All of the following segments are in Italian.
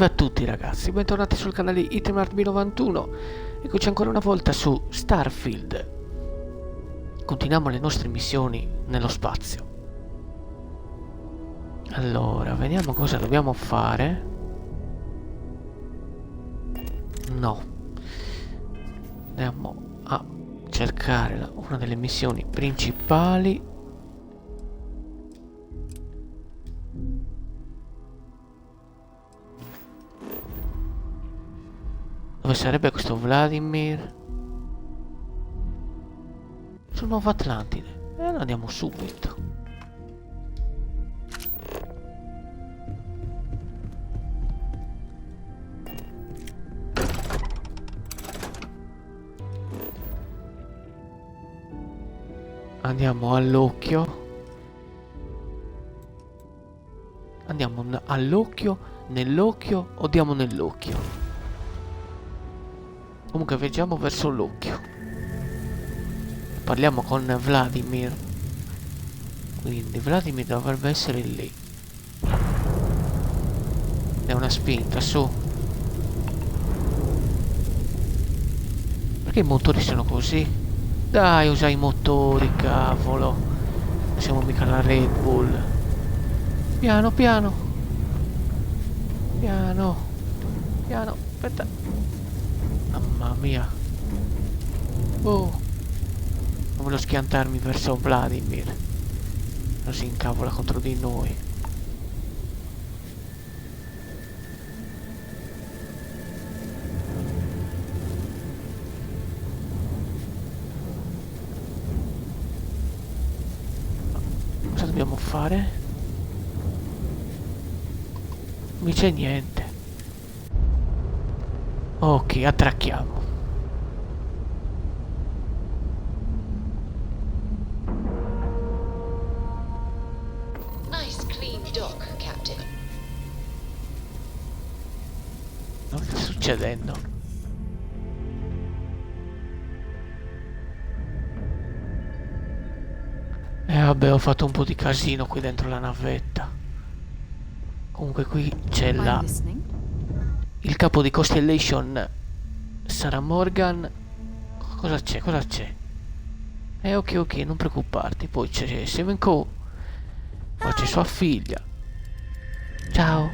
Salve a tutti ragazzi, bentornati sul canale itemrb91. Eccoci ancora una volta su Starfield. Continuiamo le nostre missioni nello spazio. Allora, vediamo cosa dobbiamo fare. No. Andiamo a cercare una delle missioni principali. Dove sarebbe questo Vladimir? Su Nuova Atlantide. E allora andiamo subito. Andiamo all'occhio. Andiamo all'occhio, nell'occhio o diamo nell'occhio? Comunque viaggiamo verso l'occhio. Parliamo con Vladimir. Quindi Vladimir dovrebbe essere lì. È una spinta, su. Perché i motori sono così? Dai, usa i motori, cavolo. Non siamo mica la Red Bull. Piano, piano. Piano. Piano, aspetta. Mamma mia. Oh. Non voglio schiantarmi verso Vladimir. Non si incavola contro di noi. Cosa dobbiamo fare? Non mi c'è niente. Ok, attracchiamo. Nice clean dock, Captain. Cosa sta succedendo? Vabbè, ho fatto un po' di casino qui dentro la navetta. Comunque qui c'è il capo di Constellation. Sarà Morgan. Cosa c'è? Cosa c'è? Ok, non preoccuparti. Poi c'è Seven Co. Poi c'è sua figlia. Ciao.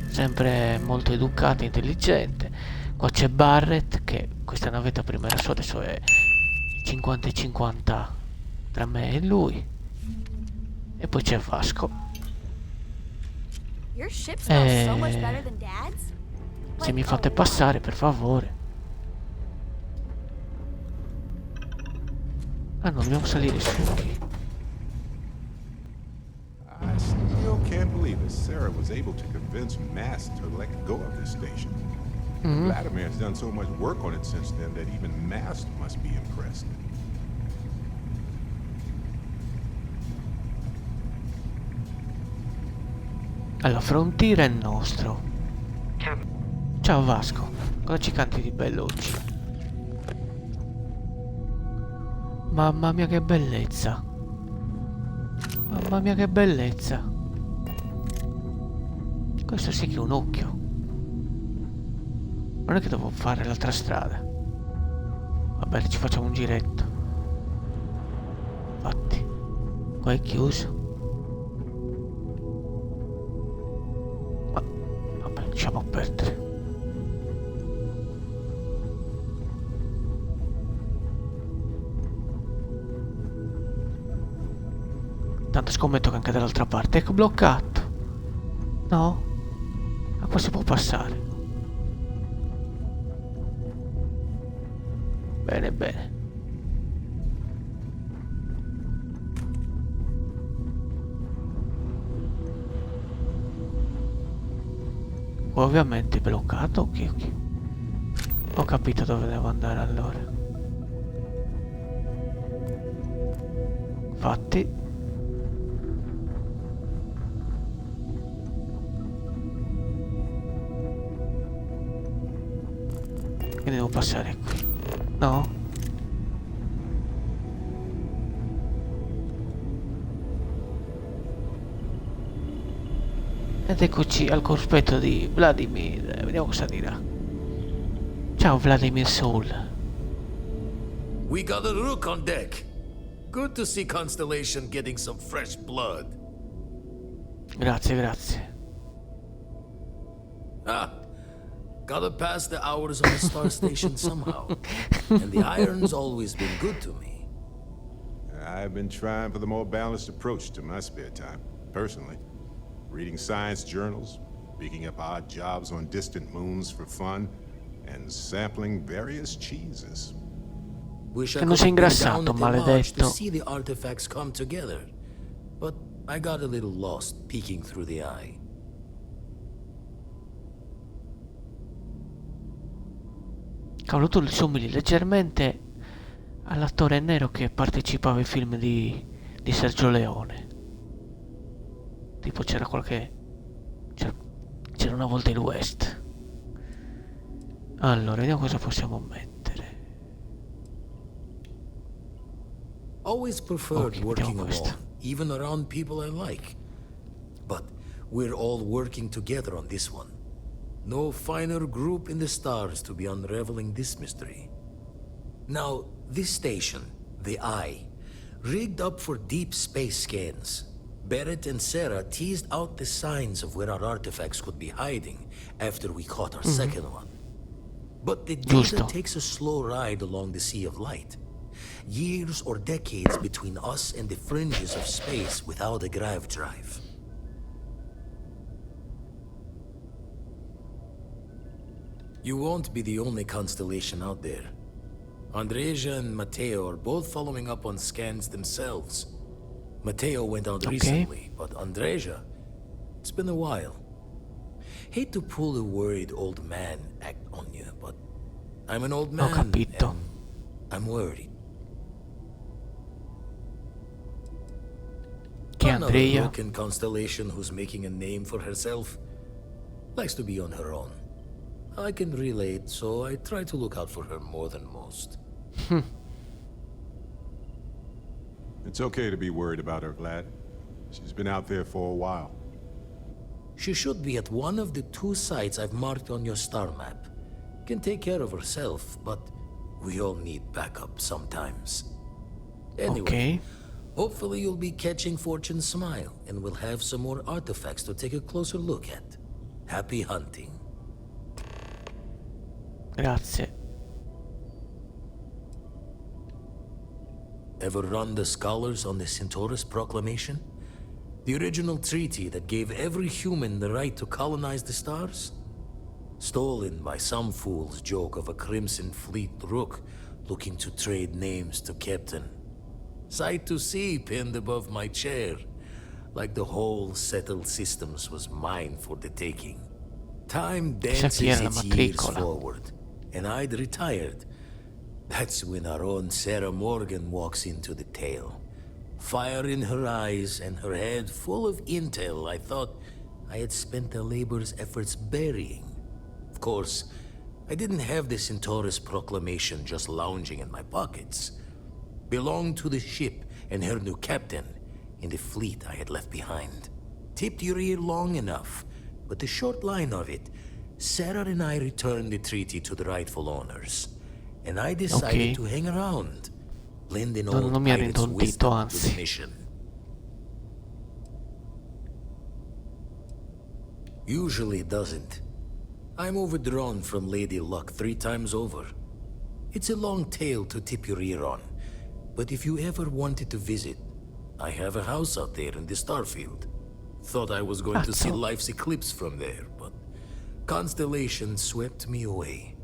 Sempre molto educata e intelligente. Qua c'è Barrett, che questa navetta prima era sua, adesso è 50 e 50 tra me e lui. E poi c'è Vasco. Se mi fate passare, per favore. Ah no, dobbiamo salire su. I still can't believe that Sarah was able to convince Mast to let go of this station. Vladimir has done so much work on it since then that even Mast must be impressed. Alla frontiera è nostro. Ciao Vasco, cosa ci canti di bello oggi? Mamma mia che bellezza. Mamma mia che bellezza. Questo sì che è un occhio. Non è che devo fare l'altra strada. Vabbè, ci facciamo un giretto. Infatti, qua è chiuso. Ma vabbè, lasciamo perdere. Tanto scommetto che anche dall'altra parte. Ecco, bloccato. No? Ma qua si può passare. Bene, bene. Ovviamente bloccato. Ok. Ho capito dove devo andare allora. Infatti. E devo passare qui. No? Ed eccoci al cospetto di Vladimir. Vediamo cosa dirà. Ciao Vladimir Soul. We got a rook on deck. Good to see Constellation getting some fresh blood. Grazie, grazie. Ah, gotta pass the hours on the star station somehow. And the iron's always been good to me. I've been trying for the more balanced approach to my spare time, personally. Reading science journals, picking up odd jobs on distant moons for fun, and sampling various cheeses. Wish I Che non could sei have been ingrassato, down at the lodge to maledetto. see the artifacts come together. But I got a little lost peeking through the eye. Cavolo, tu somigli leggermente all'attore nero che partecipava ai film di Sergio Leone. Tipo c'era c'era una volta il West. Allora, vediamo cosa possiamo mettere. Always preferred Ok, working mettiamo questa. alone, even around people I like. But we're all working together on this one. No finer group in the stars to be unraveling this mystery. Now, this station, the Eye, rigged up for deep space scans. Barrett and Sarah teased out the signs of where our artifacts could be hiding after we caught our second one. But the data Giusto. takes a slow ride along the Sea of Light. Years or decades between us and the fringes of space without a grav drive. You won't be the only constellation out there. Andreja and Matteo are both following up on scans themselves. Matteo went out recently, but Andreja, it's been a while. Hate to pull a worried old man act on you, but I'm an old Ho man capito. and I'm worried. Che Another Andrea. broken constellation who's making a name for herself. Likes to be on her own. I can relate, so I try to look out for her more than most. It's okay to be worried about her, Vlad. She's been out there for a while. She should be at one of the 2 sites I've marked on your star map. Can take care of herself, but we all need backup sometimes. Anyway, Ok. hopefully you'll be catching Fortune's smile, and we'll have some more artifacts to take a closer look at. Happy hunting. Grazie. Ever run the scholars on the Centaurus Proclamation? The original treaty that gave every human the right to colonize the stars? Stolen by some fool's joke of a Crimson Fleet rook looking to trade names to Captain. Sight to see pinned above my chair, like the whole settled systems was mine for the taking. Time dances chi era la its years matricola. forward, and I'd retired. That's when our own Sarah Morgan walks into the tale. Fire in her eyes and her head full of intel I thought I had spent the labor's efforts burying. Of course, I didn't have the Centaurus Proclamation just lounging in my pockets. Belonged to the ship and her new captain in the fleet I had left behind. Tipped your ear long enough, but the short line of it, Sarah and I returned the treaty to the rightful owners. And I decided Ok. to hang around, blend in Non- old non mi ha pirate's rintontito, wisdom to anzi. the mission. Usually it doesn't. I'm overdrawn from Lady Luck 3 times over. It's a long tale to tip your ear on, but if you ever wanted to visit, I have a house out there in the Starfield. Thought I was going to see Cazzo. life's eclipse from there, but Constellation swept me away.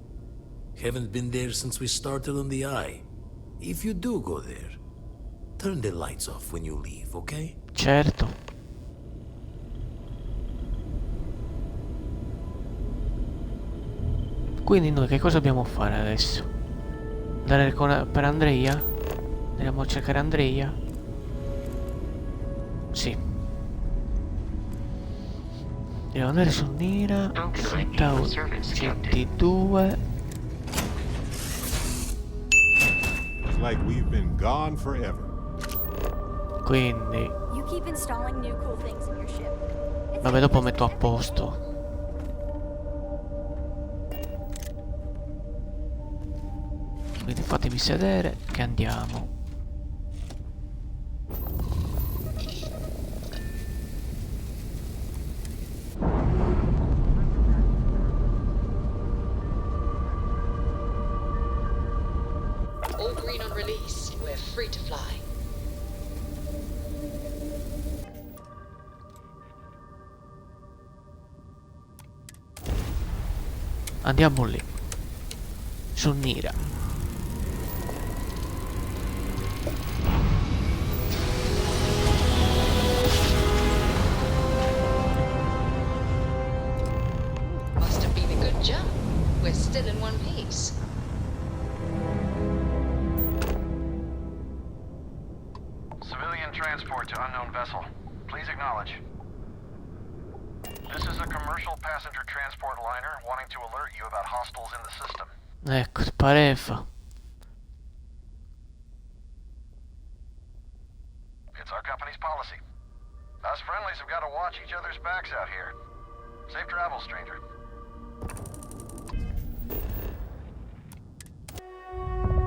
Haven't been there since we started on the Eye. If you do go there, turn the lights off when you leave, okay? Certo. Quindi noi che cosa dobbiamo fare adesso? Andare per Andrea? Andiamo a cercare Andrea? Sì. Devo andare su Nira, su Tau 22. It's like we've been gone forever. Quindi You keep installing new cool things in your ship. Vabbè, dopo metto a posto. Quindi fatemi sedere che andiamo. All green on release. We're free to fly. Andiamo lì. Su Nira. Must have been a good jump. We're still in one piece. Civilian transport to unknown vessel. Please acknowledge. This is a commercial passenger transport liner wanting to alert you about hostiles in the system. Ecco, pareva. It's our company's policy. Us friendlies have got to watch each other's backs out here. Safe travels, stranger.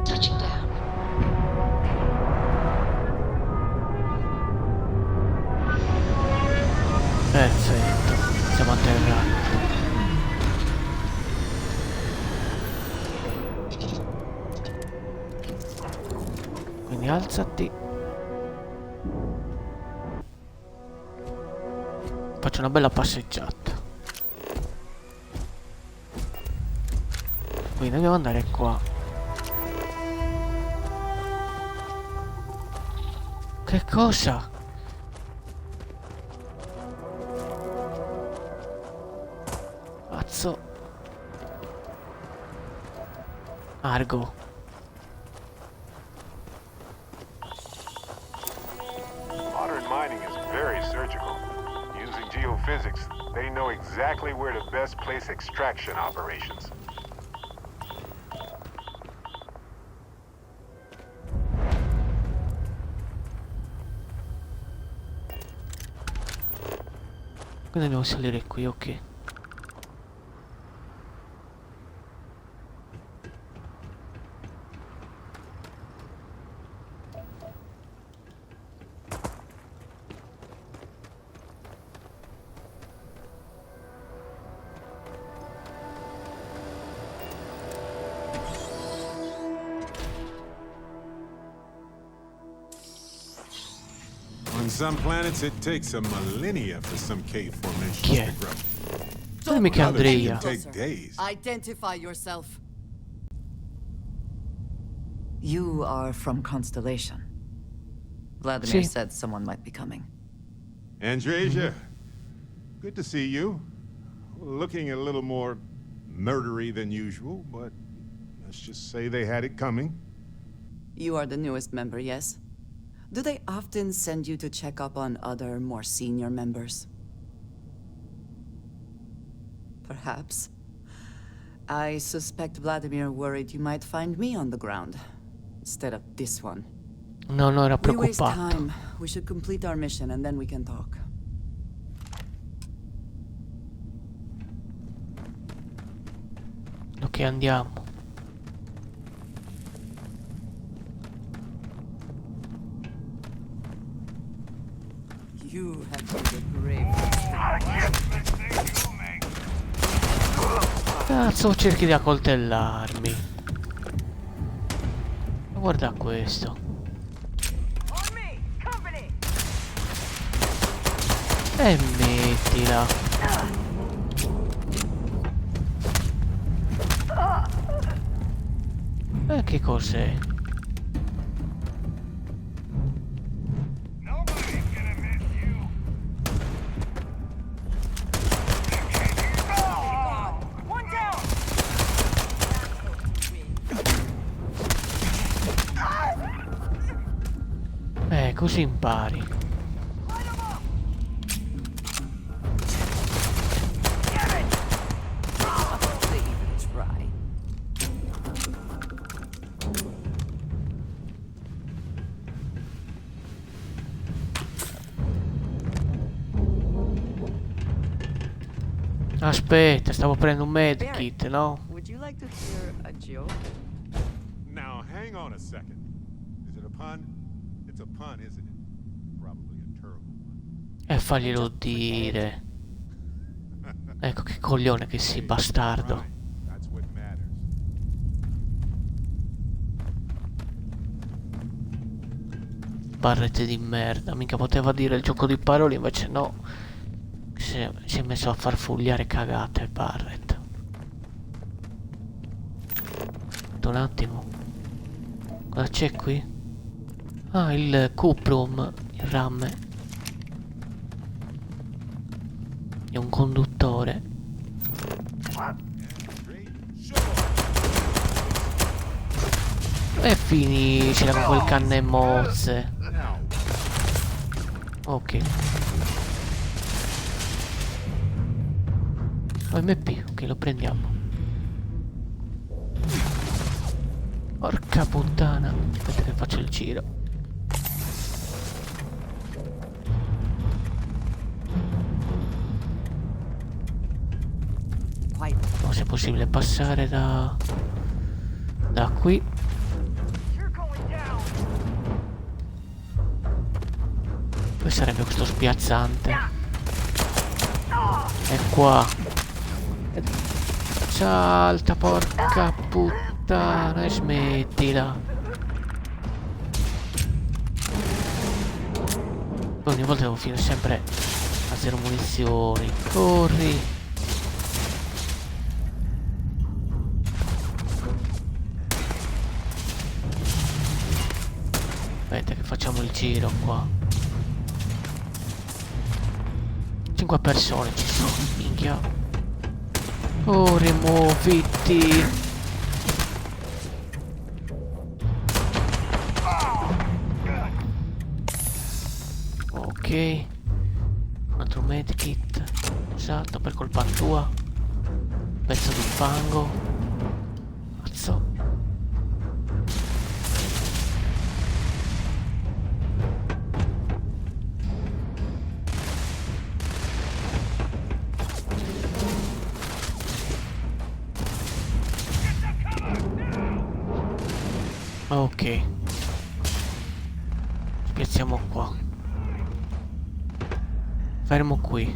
Touching down. Perfetto. Siamo atterrati. Quindi alzati. Faccio una bella passeggiata. Quindi dobbiamo andare qua. Che cosa? Cazzo. Argo. Modern mining is very surgical. Using geophysics, they know exactly where to best place extraction operations. Quindi dobbiamo salire qui, ok. On some planets, it takes a millennia for some cave formations Chi è? to grow. Non è mica Others Andrea. can take days. Identify yourself. You are from Constellation. Vladimir Sì. said someone might be coming. Andreja, good to see you. Looking a little more murdery than usual, but let's just say they had it coming. You are the newest member, yes? Do they often send you to check up on other, more senior members? Perhaps. I suspect Vladimir worried you might find me on the ground, instead of this one. No, no, era We waste preoccupato. time. We should complete our mission and then we can talk. Ok, andiamo. You have made a grave Cazzo, cerchi di accoltellarmi. Ma guarda questo. E mettila. Che cos'è? Così impari. try. Aspetta, stavo prendendo un medkit, no? Would you like to hear a joke? Now, hang on a second. Is it a pun? It's a pun, isn't it? Probably a terrible one. E faglielo dire. Ecco che coglione che sei, bastardo. Right. That's what matters. Barrette di merda. Mica poteva dire il gioco di parole, invece no. Si è messo a far fugliare cagate Barrett. Aspetta un attimo. Cosa c'è qui? Ah, il cuprum, il ramme. È un conduttore. E finiscila con quel canne e mozze. Ok. OMP, ok, lo prendiamo. Porca puttana. Aspetta che faccio il giro. Non è possibile passare da qui. Dove sarebbe questo spiazzante? È qua. Salta, porca puttana, e smettila. Ogni volta devo finire sempre a 0 munizioni. Corri. Aspetta che facciamo il giro qua. 5 persone ci sono, minchia. Oh, rimuoviti. Ok. Un altro medkit. Esatto, per colpa tua. Pezzo di fango. Mazzo. Ok. Spiazziamo qua. Fermo qui.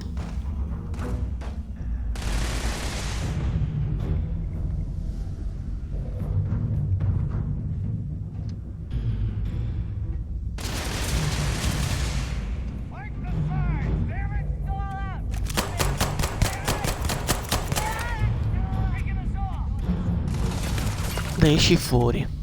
Esci fuori.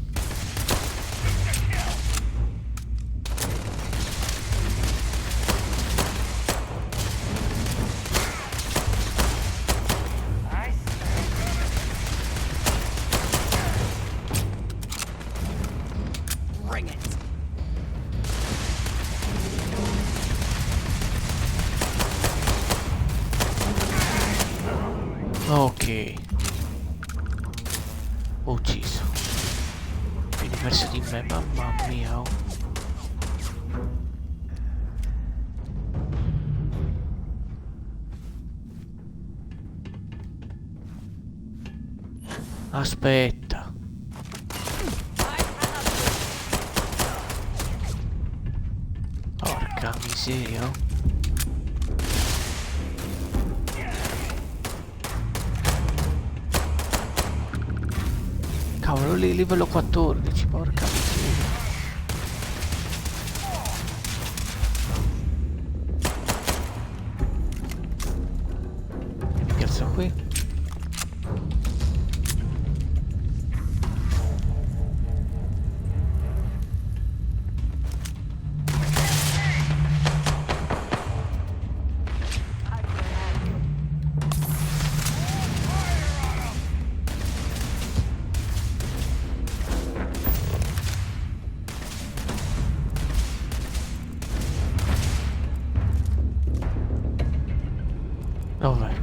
Ok. Ucciso. Vieni verso di me, mamma mia. Oh. Aspetta. Porca miseria. Cavolo, lì livello 14, porca miseria. Mi piazzo qui. Dov'è?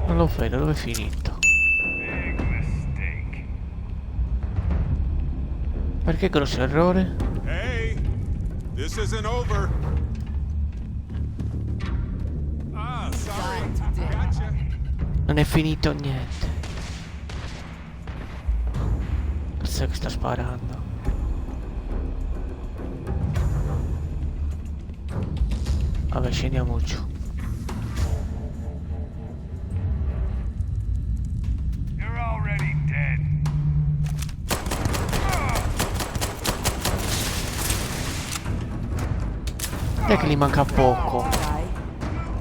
Non lo vedo, dove è finito? Perché grosso errore? Hey, this isn't over. Non è finito niente. Cos'è che sta sparando? Vabbè, scendiamo giù. You're already dead. Dai che gli manca poco.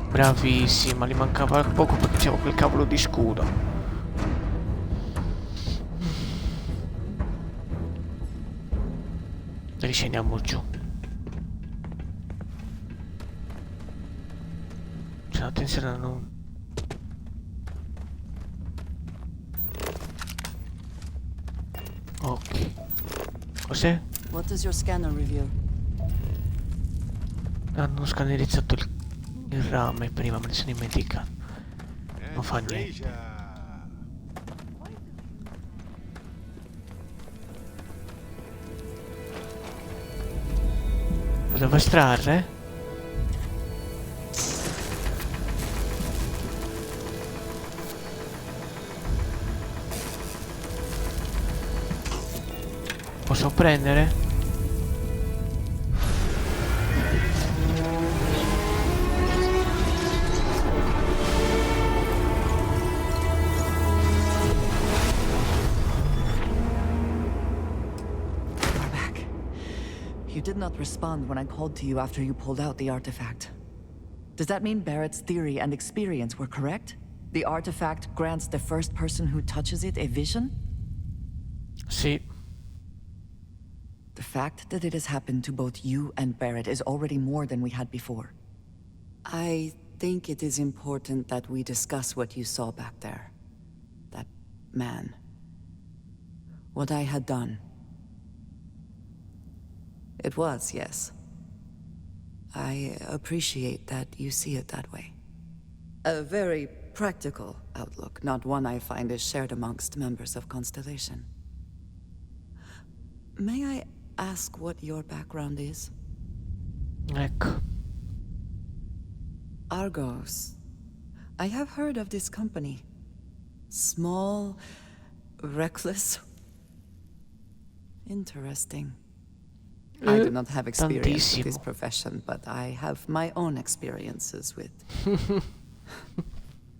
Bravissima, gli mancava poco perché c'avevo quel cavolo di scudo. Riscendiamo giù. C'è attenzione a non... Ok. Cos'è? What does your scanner reveal? Hanno scannerizzato il rame prima, me ne sono dimenticato. Non fa niente. Lo devo estrarre? Posso prendere? You did not respond when I called to you after you pulled out the artifact. Does that mean Barrett's theory and experience were correct? The artifact grants the first person who touches it a vision? Sì. The fact that it has happened to both you and Barrett is already more than we had before. I think it is important that we discuss what you saw back there. That man. What I had done. It was, yes. I appreciate that you see it that way. A very practical outlook, not one I find is shared amongst members of Constellation. May I ask what your background is? Ecco. Argos. I have heard of this company. Small, reckless. Interesting. I do not have experience with this Tantissimo. profession, but I have my own experiences with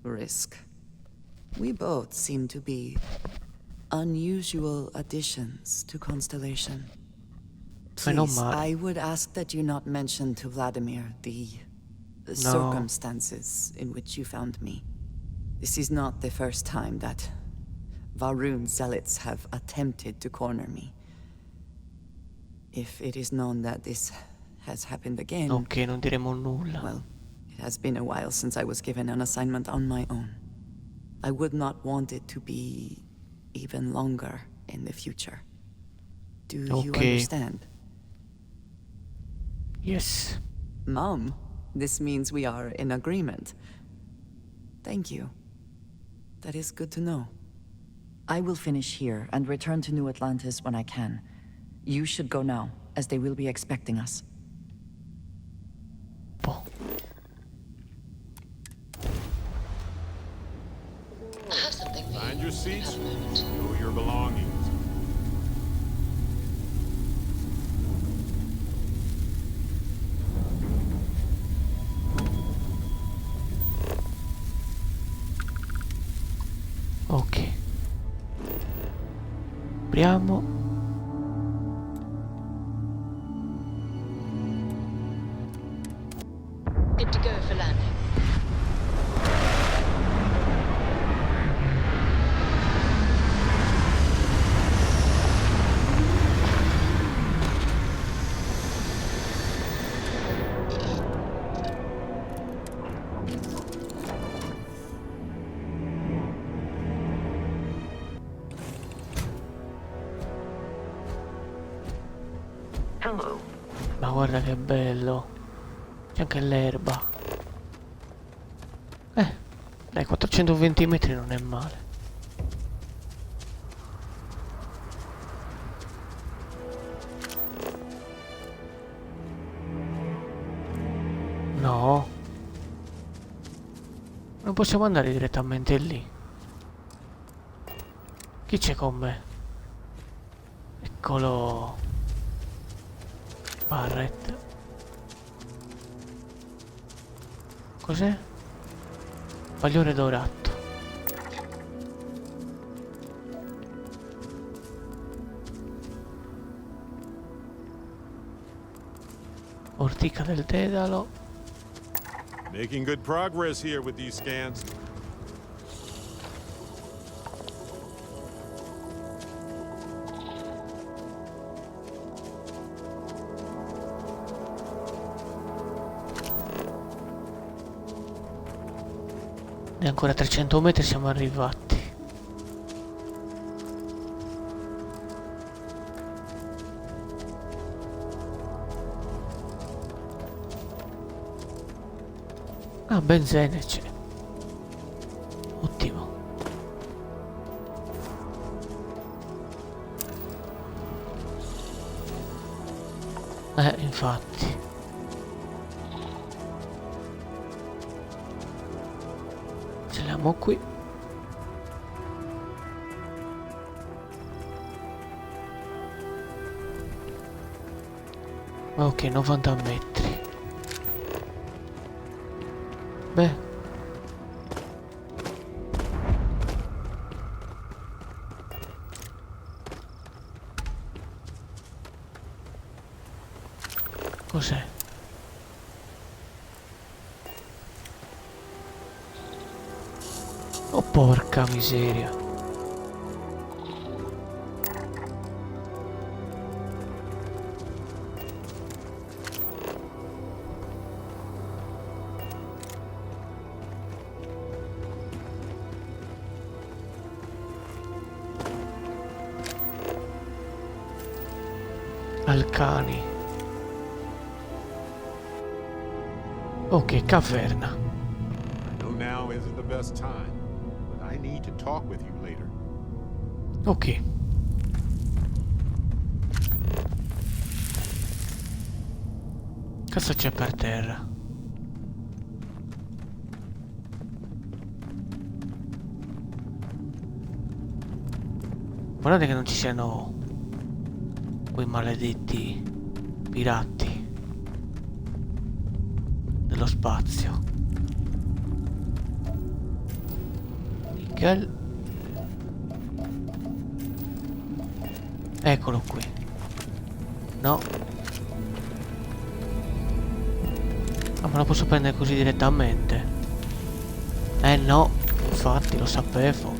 risk. We both seem to be unusual additions to Constellation. Please, I would ask that you not mention to Vladimir the circumstances in which you found me. This is not the first time that Varun zealots have attempted to corner me. If it is known that this has happened again... Ok, non diremo nulla. Well, it has been a while since I was given an assignment on my own. I would not want it to be even longer in the future. Do you understand? Yes. Mom, this means we are in agreement. Thank you. That is good to know. I will finish here and return to New Atlantis when I can. You should go now, as they will be expecting us. Boh. I have something for you. Find your seats. Have a moment. Know your belongings. Ok. Apriamo. Good to go for landing. Ma guarda che bello. C'è anche l'erba. Dai, 420 metri non è male. No. Non possiamo andare direttamente lì. Chi c'è con me? Eccolo. Barret. Cos'è? Paglione dorato. Ortica del Dedalo. Making good progress here with these scans. E ancora 300 metri siamo arrivati. Ah, benzene c'è. Ottimo. Infatti. Ce l'abbiamo qui. Ok, 90 metri. Beh. Cos'è? Oh, porca miseria. Alcani. Ok, caverna. I know now isn't the best time, but I need to talk with you later. Ok. Cosa c'è per terra? Guardate che non ci siano quei maledetti pirati dello spazio. Nickel. Eccolo qui. No. Ah, ma lo posso prendere così direttamente? No. Infatti lo sapevo.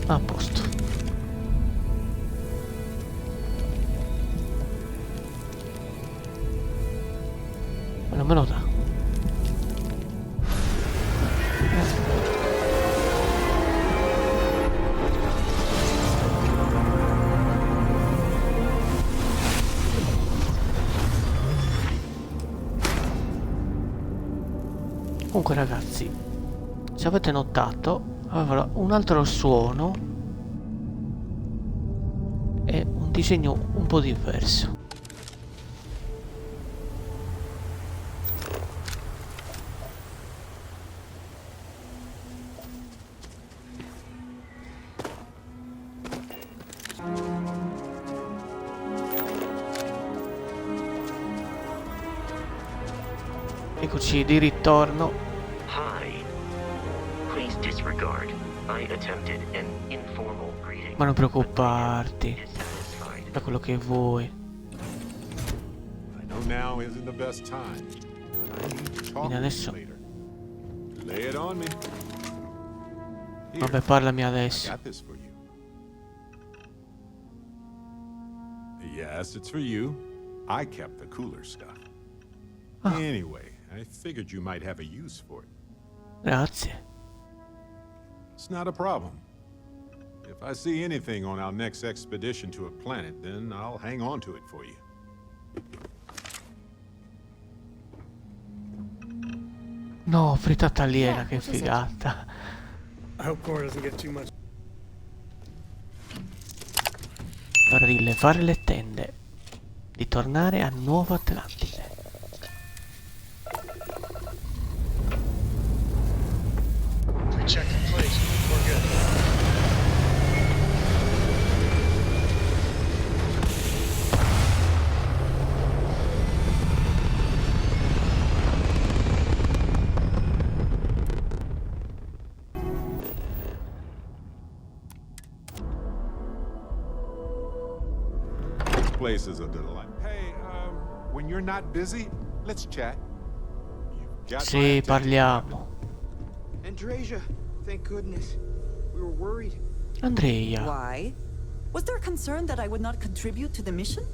A posto. Ma non me lo dà. Comunque ragazzi, se avete notato, aveva un altro suono e un disegno un po' diverso. Eccoci di ritorno. Hi. Please disregard. I attempted an informal greeting. Ma non preoccuparti, Dissatisfied. da quello che vuoi. I know now isn't the best time, but I need to talk Quindi with adesso. you later. Lay it on me. Here, Vabbè, parlami I adesso. got this for you. Yes, it's for you. I kept the cooler stuff. Ah. Anyway, I figured you might have a use for it. Grazie. It's not a problem. If I see anything on our next expedition to a planet, then I'll hang on to it for you. No, frittata aliena, che figata. I hope Cora doesn't get too much. per rilevare le tende, di tornare a Nuova Atlantide. Pre-check complete. We're good. Place is a delight. Hey, when you're not busy, let's chat. You've got my Sì, attention. parliamo. Andreja, thank goodness. We were worried. Andrea, Why? Was there a concern that I would not contribute to the mission?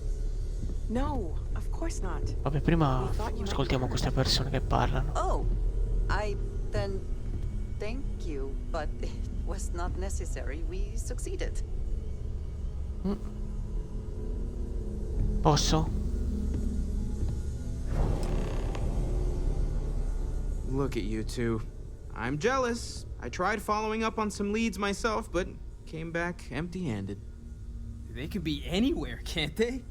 No, of course not. vabbè, prima ascoltiamo queste persone che parlano. Oh, then thank you, but it was not necessary. We succeeded. Posso? Look at you two. I'm jealous. I tried following up on some leads myself, but came back empty-handed. They could be anywhere, can't they?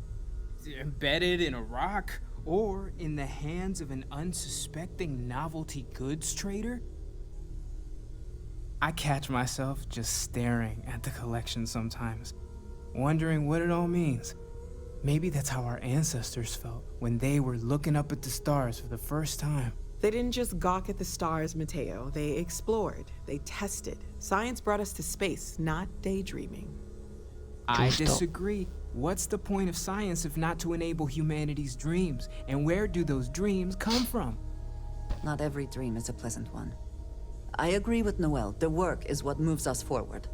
Embedded in a rock, or in the hands of an unsuspecting novelty goods trader? I catch myself just staring at the collection sometimes, wondering what it all means. Maybe that's how our ancestors felt when they were looking up at the stars for the first time. They didn't just gawk at the stars, Matteo. They explored. They tested. Science brought us to space, not daydreaming. I Giusto. disagree. What's the point of science if not to enable humanity's dreams? And where do those dreams come from? Not every dream is a pleasant one. I agree with Noel. The work is what moves us forward.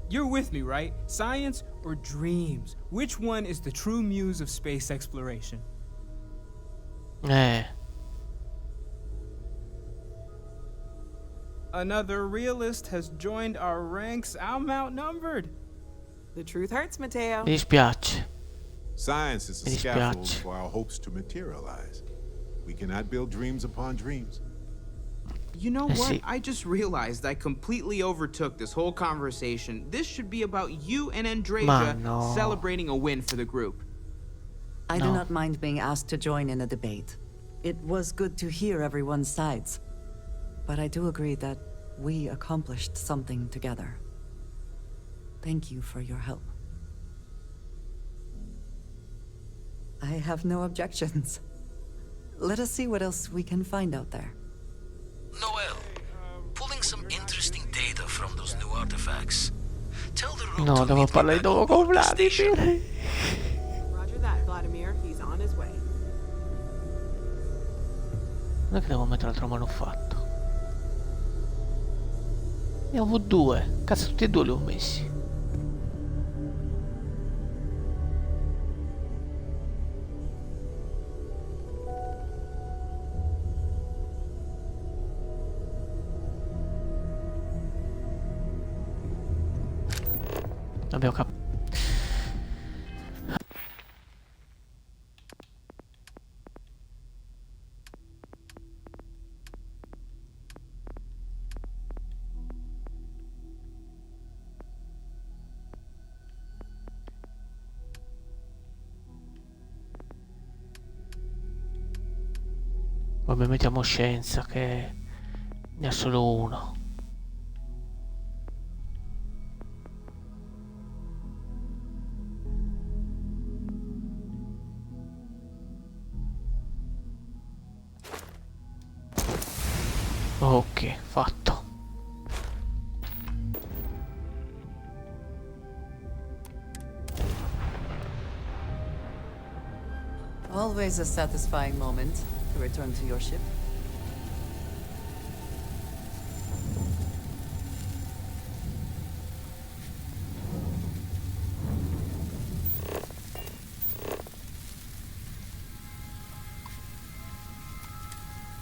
You're with me, right? Science or dreams? Which one is the true muse of space exploration? Another realist has joined our ranks. I'm outnumbered. The truth hurts, Matteo. Mi dispiace. Science is a Mi scaffold dispiace. for our hopes to materialize. We cannot build dreams upon dreams. You know I what? see. I just realized I completely overtook this whole conversation. This should be about you and Ma Andreja no. celebrating a win for the group. I do No. not mind being asked to join in a debate. It was good to hear everyone's sides. But I do agree that we accomplished something together. Thank you for your help. I have no objections. Let us see what else we can find out there. Noel, pulling some interesting data from those new artifacts. Tell the room No, to devo meet me parlare back dopo on con board the station. Vladimir. Roger that, Vladimir. He's on his way. Non è che devo mettere altro manufatto. Ne ho due. Cazzo, tutti e due li ho messi. Abbiamo capito. Vabbè, mettiamo scienza che ne ha solo uno. Ok, fatto. Always a satisfying moment to return to your ship.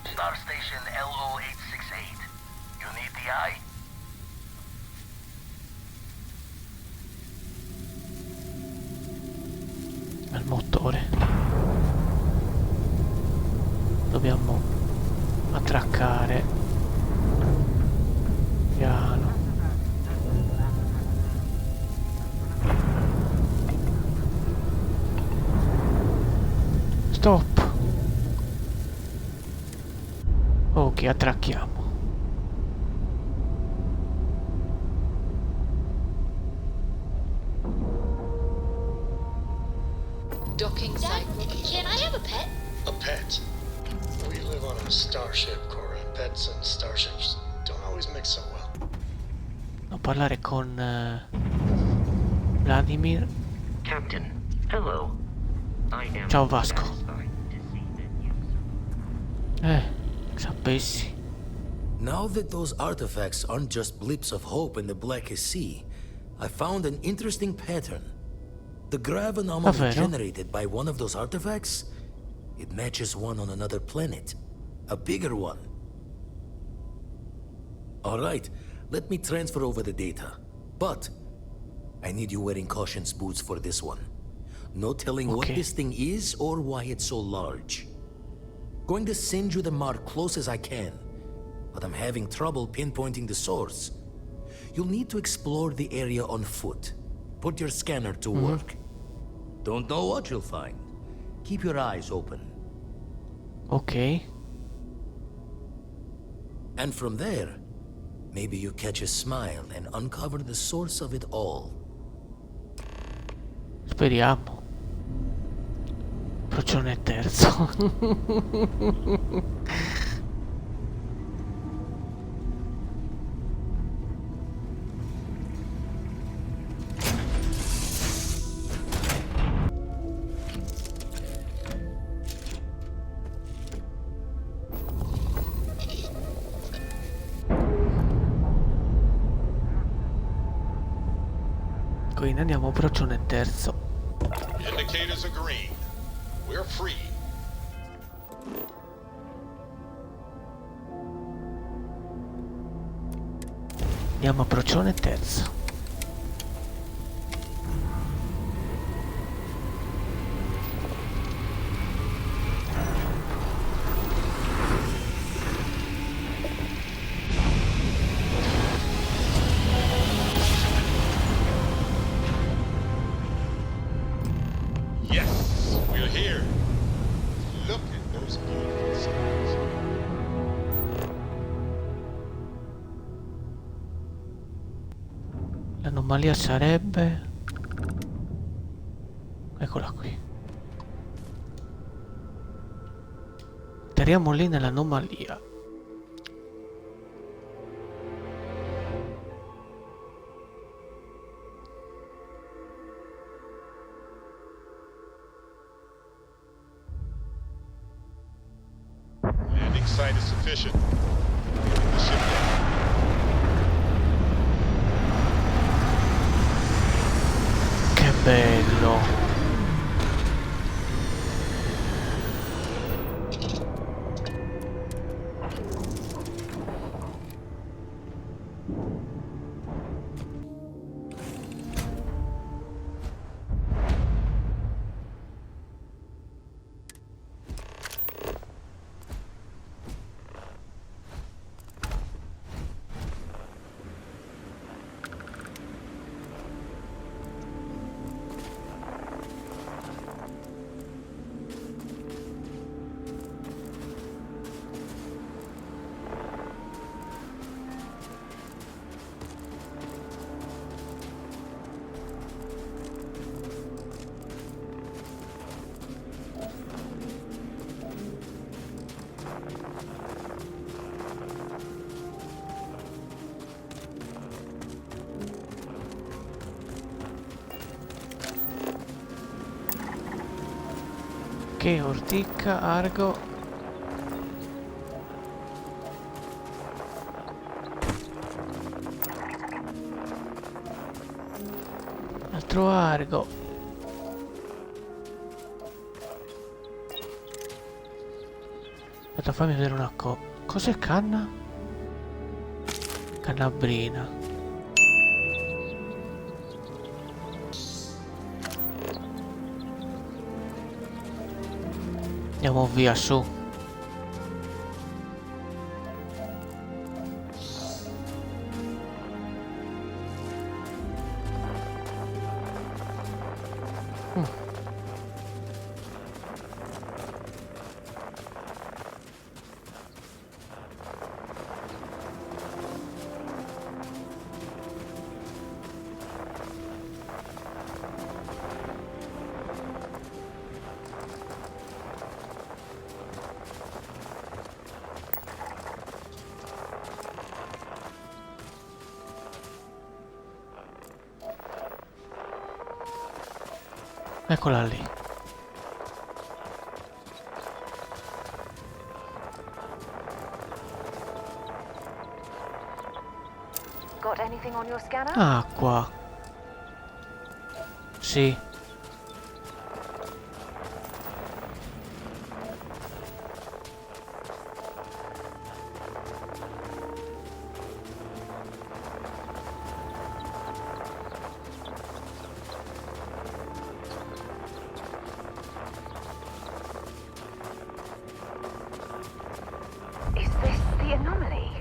Star Station LO-868. You need the eye? Al motore. Dobbiamo attraccare. Piano. stop. Ok, attracchiamo. Docking site. Can I have a pet? A pet? We live on a starship, Cora. Pets and starships don't always mix so well. Devo parlare con Vladimir. Captain, hello. I am Ciao Vasco. satisfied to see that you... Sapessi. Now that those artifacts aren't just blips of hope in the blackest sea, I found an interesting pattern. The grav anomaly Davvero? generated by one of those artifacts, it matches one on another planet. A bigger one. Alright, let me transfer over the data. But I need you wearing caution's boots for this one. No telling what Okay. this thing is or why it's so large. Going to send you the mark close as I can, but I'm having trouble pinpointing the source. You'll need to explore the area on foot. Put your scanner to work. Don't know what you'll find. Keep your eyes open. Ok. And from there, maybe you catch a smile and uncover the source of it all. Speriamo. Procione terzo. Quindi andiamo a procione terzo. Indicators are green. We're free. Andiamo a procione terzo. Yes, we're here. Look at those beautiful stars. L'anomalia sarebbe... Eccola qui. Entriamo lì nell'anomalia. Landing site is sufficient. The ship down. Che bello. Ok, ortica, argo. Altro argo. Aspetta, fammi vedere una cosa. Cos'è canna? Cannabrina. Andiamo via su. Eccola lì. Got anything on your scanner? Ah, qua. Sì. Is this the anomaly?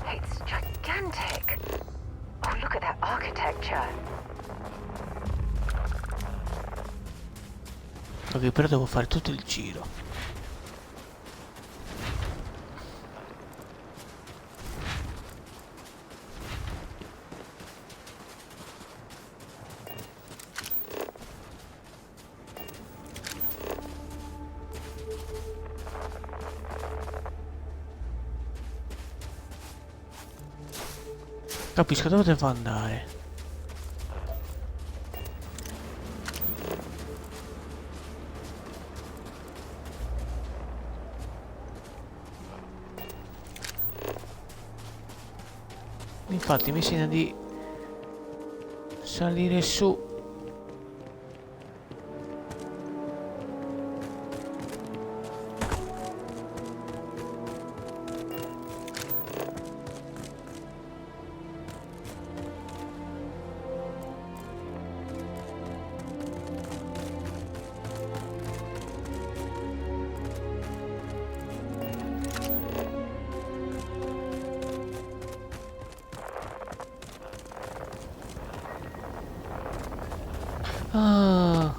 It's gigantic. Oh, look at that architecture. Ok, però devo fare tutto il giro. Capisco dove devo andare. Infatti mi segna di salire su. Ah.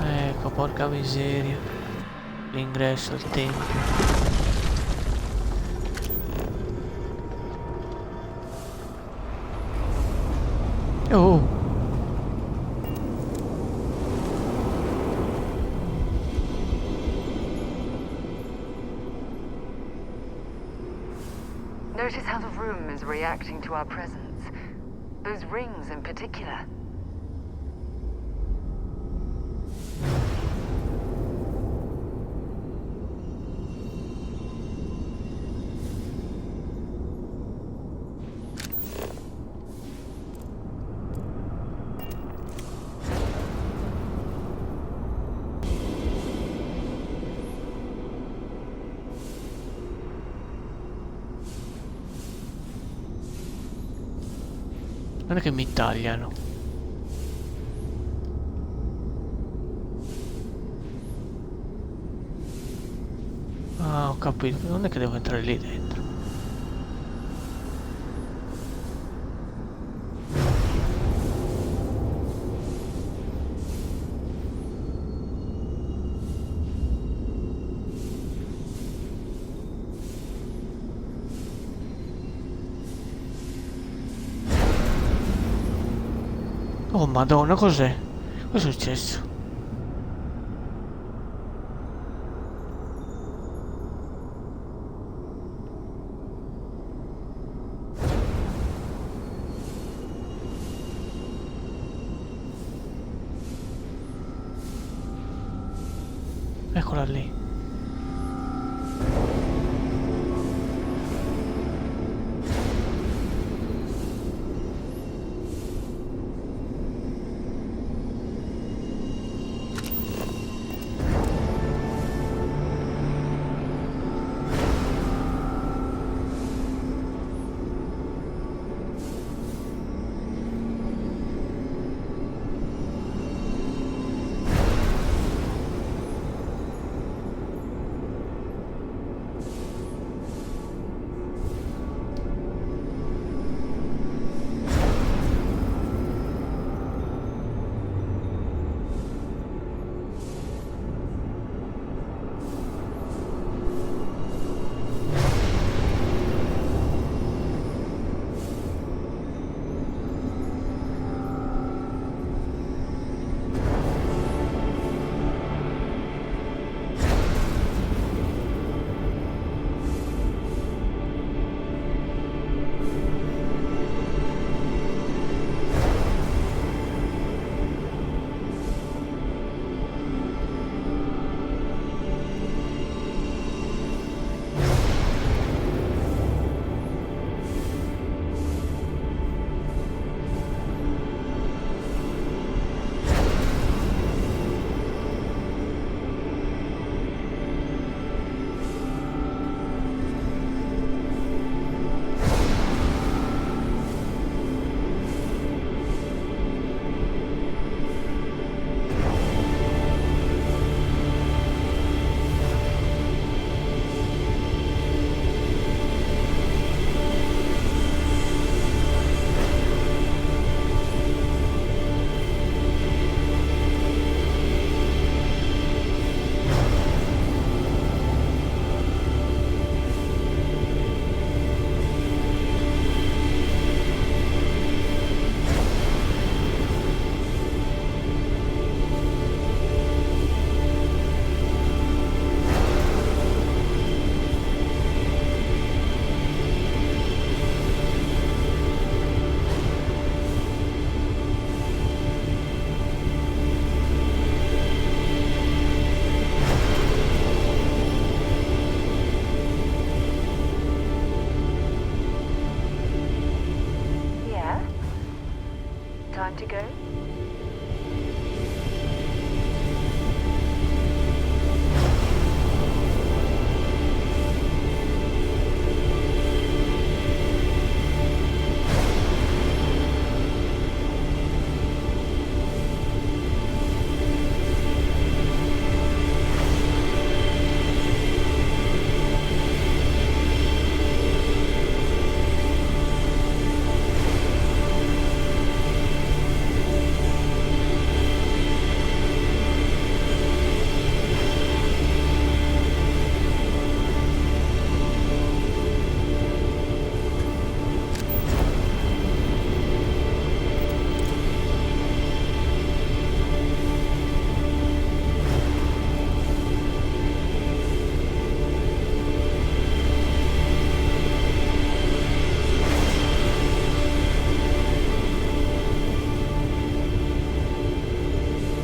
Ecco, porca miseria. L'ingresso al tempio. Oh. Notice how the room is reacting to our presence. Those rings in particular. Non è che mi tagliano. Ah, ho capito. Non è che devo entrare lì dentro. Oh madonna, cos'è? Cosa è successo? Eccola lì. Time to go?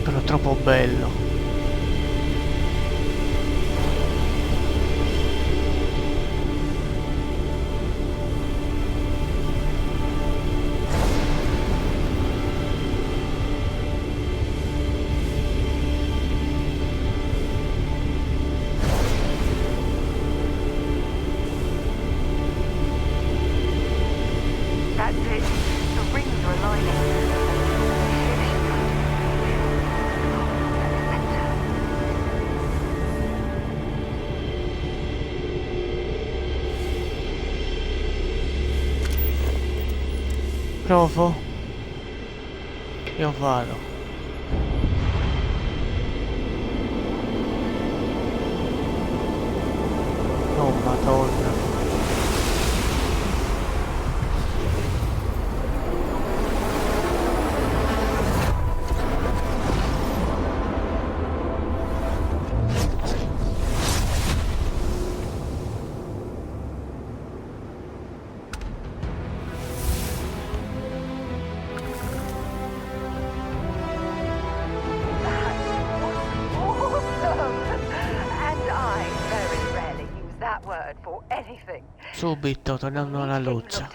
Però troppo bello. That's it. The rings are aligning. Provo. Io vado. Oh madonna. Subito, tornando alla luce.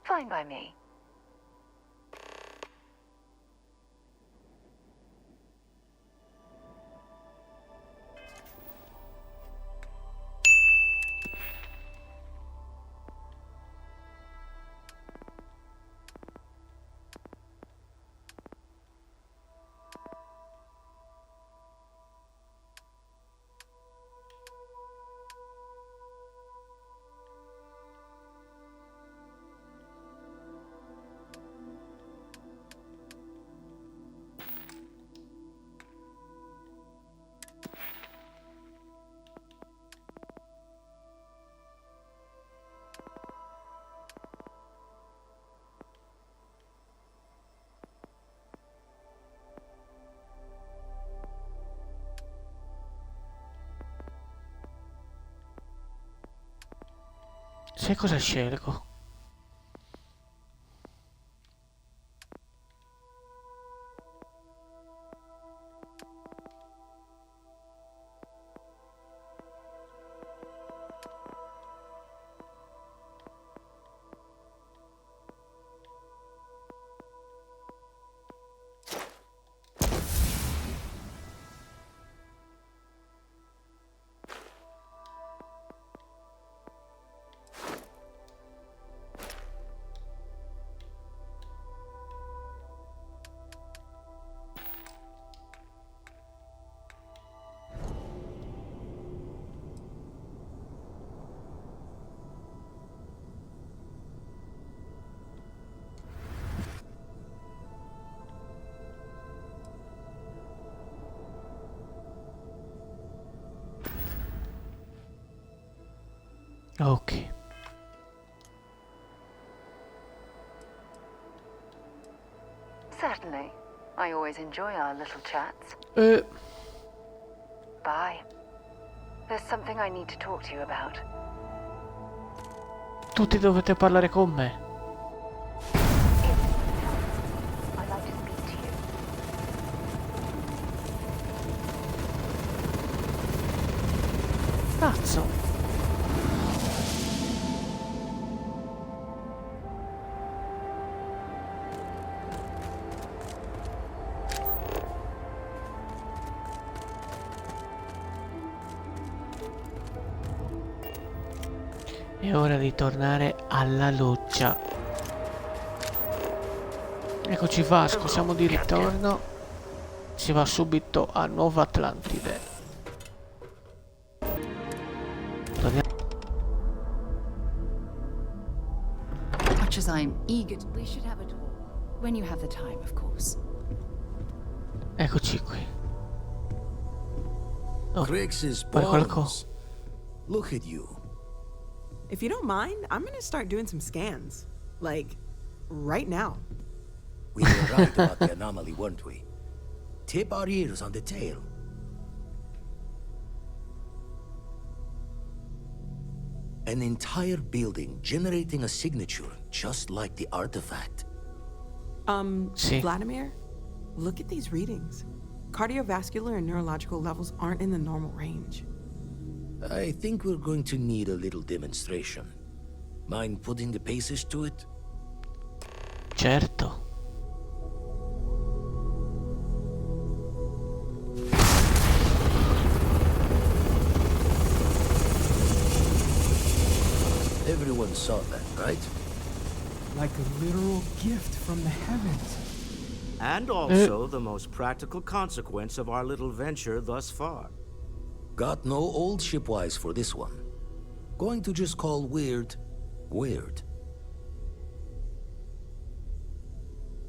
Fine by me. Sai cosa scelgo? Ok. Certainly. I always enjoy our little chats. Bye. There's something I need to talk to you about. Tutti dovete parlare con me. I'd like to speak to you. Cazzo. È ora di tornare alla loggia. Eccoci Vasco, siamo di ritorno. Si va subito a Nuova Atlantide. Torniamo. Much as I'm eager to... We should have a talk. When you have the time, of course. Eccoci qui. Oh, Crix's pare qualcosa. bones. Look at you. If you don't mind, I'm gonna start doing some scans. Like, right now. We were right about the anomaly, weren't we? Tip our ears on the tail. An entire building generating a signature just like the artifact. Sì. Vladimir, look at these readings. Cardiovascular and neurological levels aren't in the normal range. I think we're going to need a little demonstration. Mind putting the paces to it? Certo. Everyone saw that, right? Like a literal gift from the heavens. And also the most practical consequence of our little venture thus far. Got no old shipwise for this one. Going to just call weird, weird.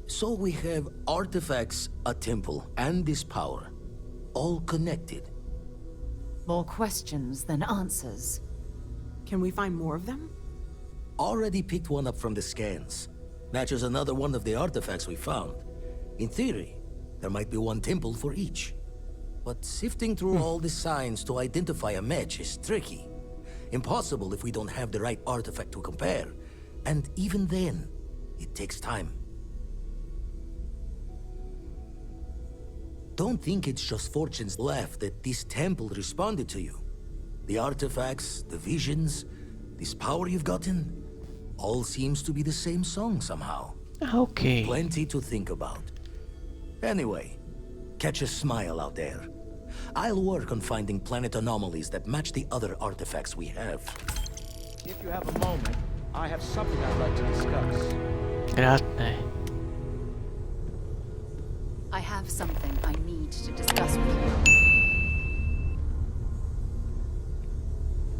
So we have artifacts, a temple, and this power. All connected. More questions than answers. Can we find more of them? Already picked one up from the scans. Matches another one of the artifacts we found. In theory, there might be one temple for each. But sifting through all the signs to identify a match is tricky. Impossible if we don't have the right artifact to compare. And even then, it takes time. Don't think it's just fortune's laugh that this temple responded to you. The artifacts, the visions, this power you've gotten, all seems to be the same song somehow. Okay. Plenty to think about. Anyway, catch a smile out there. I'll work on finding planet anomalies that match the other artifacts we have. If you have a moment, I have something I'd like to discuss. Grazie. I have something I need to discuss with you.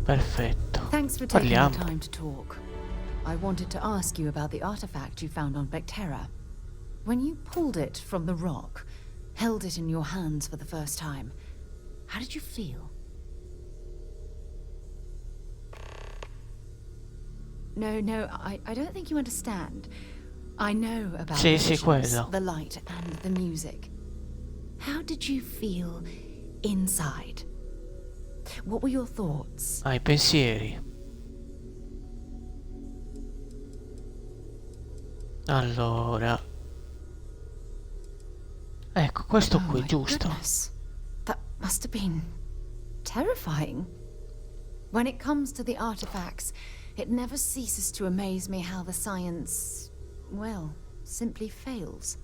Perfetto. Thanks for taking the Parliamo. time to talk. I wanted to ask you about the artifact you found on Vectera. When you pulled it from the rock, held it in your hands for the first time, how did you feel? No, I don't think you understand. I know about Sì, the sì, visions, quello. the light, and the music. How did you feel inside? What were your thoughts? I pensieri. Allora. Ecco, questo qui, giusto. Goodness. That must have been terrifying. When it comes to the artifacts, it never ceases to amaze me how the science, well, simply fails.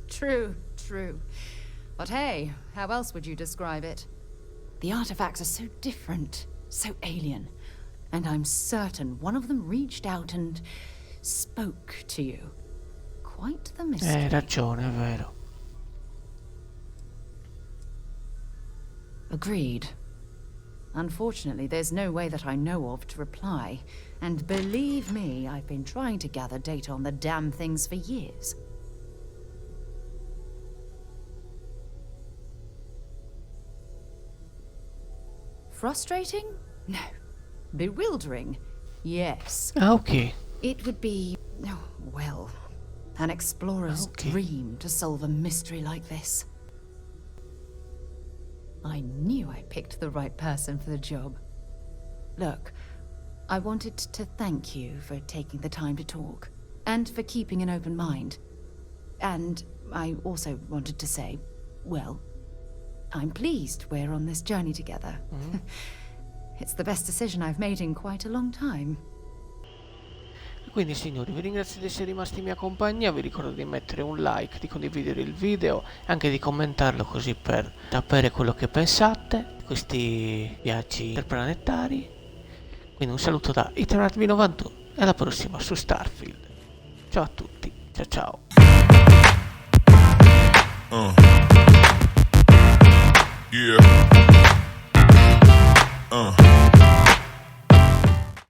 True. But hey, how else would you describe it? The artifacts are so different, so alien. And I'm certain one of them reached out and spoke to you. Quite the mystery. Hai ragione, è vero. Agreed. Unfortunately, there's no way that I know of to reply. And believe me, I've been trying to gather data on the damn things for years. Frustrating? No. Bewildering? Yes. Okay. It would be, oh, well, an explorer's dream to solve a mystery like this. I knew I picked the right person for the job. Look, I wanted to thank you for taking the time to talk, and for keeping an open mind. And I also wanted to say, well, I'm pleased we're on this journey together. It's the best decision I've made in quite a long time. Quindi signori, vi ringrazio di essere rimasti in mia compagnia, vi ricordo di mettere un like, di condividere il video e anche di commentarlo così per sapere quello che pensate di questi viaggi interplanetari. Quindi un saluto da Eternatv91 e alla prossima su Starfield. Ciao a tutti, ciao ciao. Yeah.